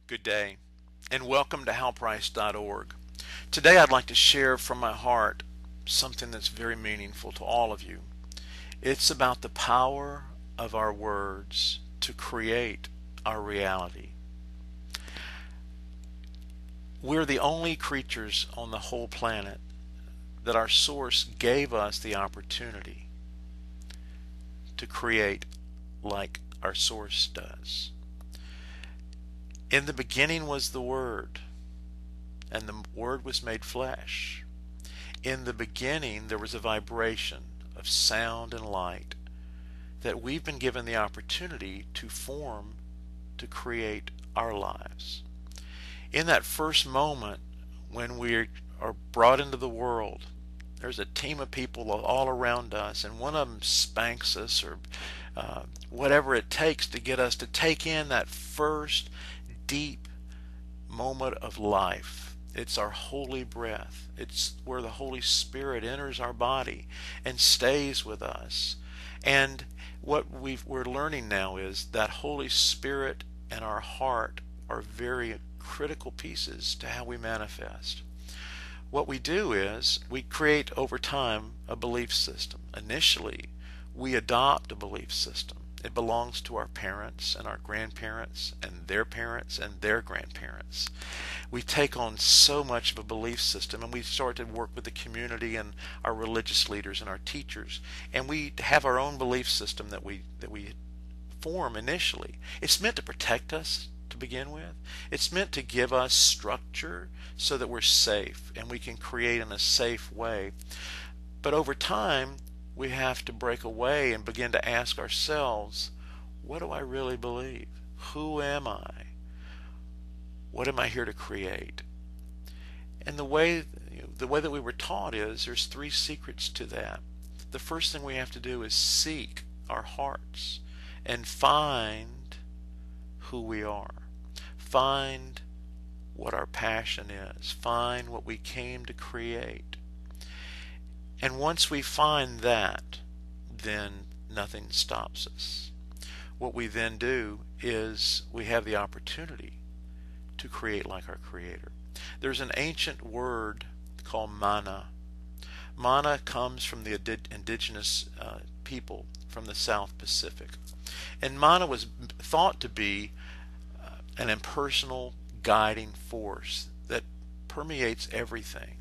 Good day, and welcome to HalPrice.org. Today I'd like to share from my heart something that's very meaningful to all of you. It's about the power of our words to create our reality. We're the only creatures on the whole planet that our source gave us the opportunity to create like our source does. In the beginning was the Word, and the Word was made flesh. In the beginning there was a vibration of sound and light that we've been given the opportunity to form to create our lives. In that first moment when we are brought into the world, there's a team of people all around us, and one of them spanks us or whatever it takes to get us to take in that first deep moment of life. It's our holy breath. It's where the Holy Spirit enters our body and stays with us. And what we're learning now is that Holy Spirit and our heart are very critical pieces to how we manifest. What we do is we create over time a belief system. Initially, we adopt a belief system. It belongs to our parents and our grandparents and their grandparents. We take on so much of a belief system, and we start to work with the community and our religious leaders and our teachers, and we have our own belief system that we form initially. It's meant to protect us to begin with. It's meant to give us structure so that we're safe and we can create in a safe way. But over time, we have to break away and begin to ask ourselves, what do I really believe? Who am I? What am I here to create? And the way that we were taught is there's three secrets to that. The first thing we have to do is seek our hearts and find who we are. Find what our passion is. Find what we came to create. And once we find that, then nothing stops us. What we then do is we have the opportunity to create like our Creator. There's an ancient word called mana. Mana comes from the indigenous people from the South Pacific. And mana was thought to be an impersonal guiding force that permeates everything.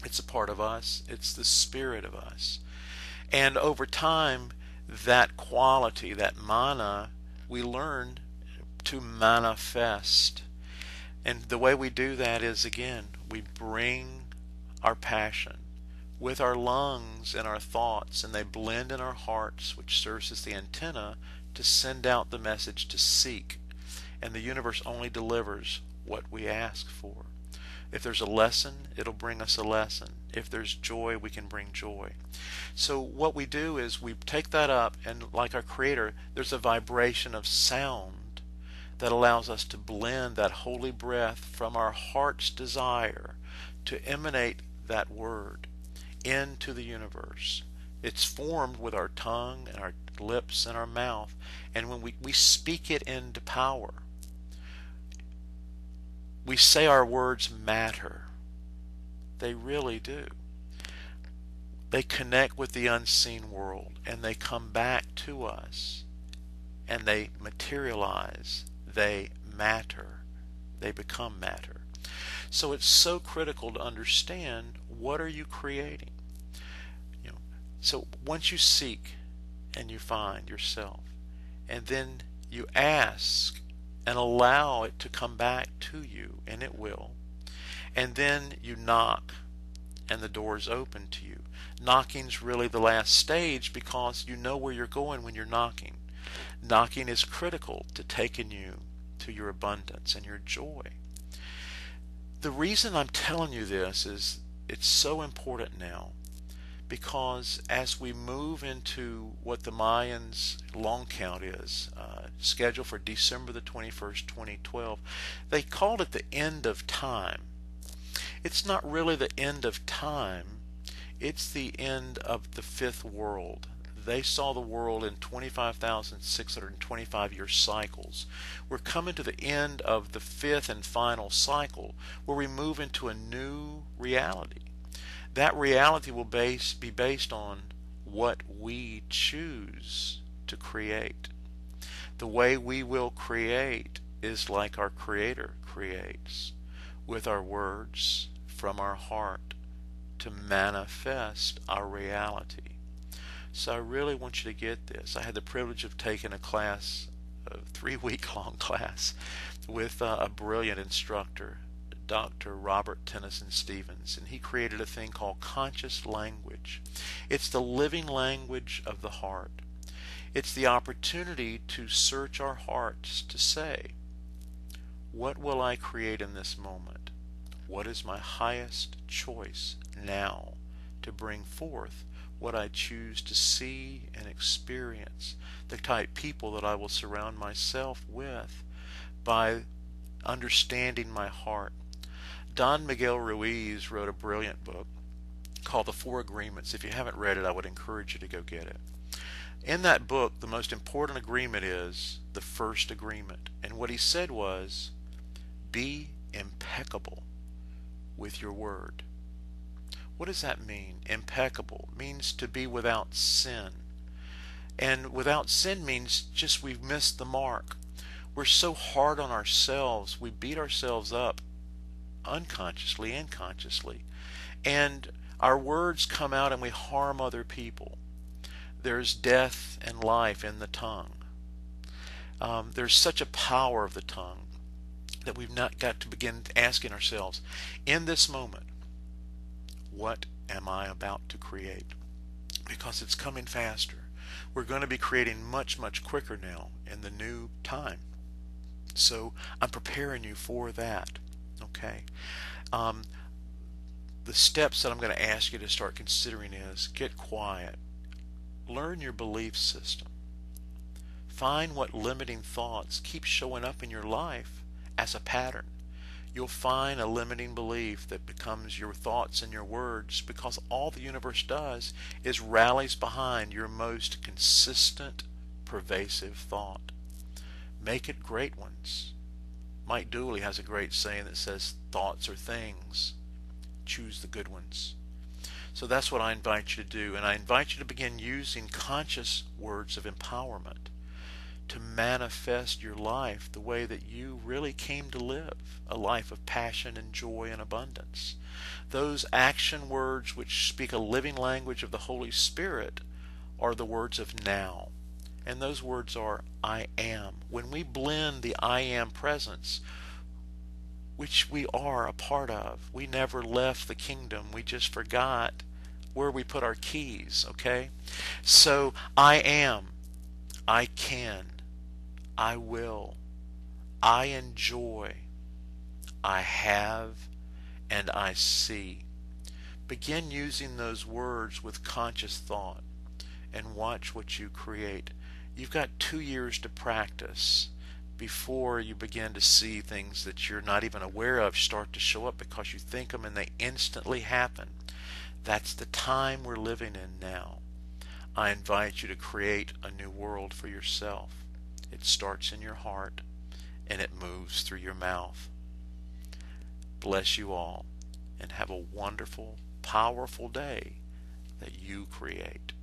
It's a part of us. It's the spirit of us. And over time, that quality, that mana, we learn to manifest. And the way we do that is, again, we bring our passion with our lungs and our thoughts, and they blend in our hearts, which serves as the antenna to send out the message to seek. And the universe only delivers what we ask for. If there's a lesson, it'll bring us a lesson. If there's joy, we can bring joy. So what we do is we take that up, and like our Creator, there's a vibration of sound that allows us to blend that holy breath from our heart's desire to emanate that word into the universe. It's formed with our tongue and our lips and our mouth, and when we speak it into power, we say our words matter. They really do. They connect with the unseen world, and they come back to us, and they materialize. They matter. They become matter. So it's so critical to understand, what are you creating? So once you seek and you find yourself, and then you ask and allow it to come back to you, and it will. And then you knock, and the door's open to you. Knocking's really the last stage, because you know where you're going when you're knocking. Knocking is critical to taking you to your abundance and your joy. The reason I'm telling you this is it's so important now, because as we move into what the Mayans' long count is, scheduled for December the 21st, 2012, they called it the end of time. It's not really the end of time. It's the end of the fifth world, They saw the world in 25,625 year cycles. We're coming to the end of the fifth and final cycle where we move into a new reality. That reality will be based on what we choose to create. The way we will create is like our Creator creates, with our words from our heart to manifest our reality. So I really want you to get this. I had the privilege of taking a class, a 3-week-long class, with a brilliant instructor, Dr. Robert Tennyson Stevens, and he created a thing called conscious language. It's the living language of the heart. It's the opportunity to search our hearts to say, what will I create in this moment? What is my highest choice now to bring forth what I choose to see and experience, the type people that I will surround myself with by understanding my heart. Don Miguel Ruiz wrote a brilliant book called The Four Agreements. If you haven't read it, I would encourage you to go get it. In that book, the most important agreement is the first agreement. And what he said was, be impeccable with your word. What does that mean? Impeccable means to be without sin. And without sin means just we've missed the mark. We're so hard on ourselves. We beat ourselves up unconsciously and consciously. And our words come out and we harm other people. There's death and life in the tongue. There's such a power of the tongue that we've not got to begin asking ourselves, in this moment, what am I about to create? Because it's coming faster. We're going to be creating much, much quicker now in the new time. So I'm preparing you for that. Okay? The steps that I'm going to ask you to start considering is get quiet. Learn your belief system. Find what limiting thoughts keep showing up in your life as a pattern. You'll find a limiting belief that becomes your thoughts and your words, because all the universe does is rallies behind your most consistent, pervasive thought. Make it great ones. Mike Dooley has a great saying that says, thoughts are things. Choose the good ones. So that's what I invite you to do. And I invite you to begin using conscious words of empowerment to manifest your life the way that you really came to live, a life of passion and joy and abundance. Those action words which speak a living language of the Holy Spirit are the words of now. And those words are, I am. When we blend the I am presence, which we are a part of, we never left the kingdom, we just forgot where we put our keys, okay? So, I am, I can, I will, I enjoy, I have, and I see. Begin using those words with conscious thought and watch what you create. You've got 2 years to practice before you begin to see things that you're not even aware of start to show up because you think them and they instantly happen. That's the time we're living in now. I invite you to create a new world for yourself. It starts in your heart and it moves through your mouth. Bless you all and have a wonderful, powerful day that you create.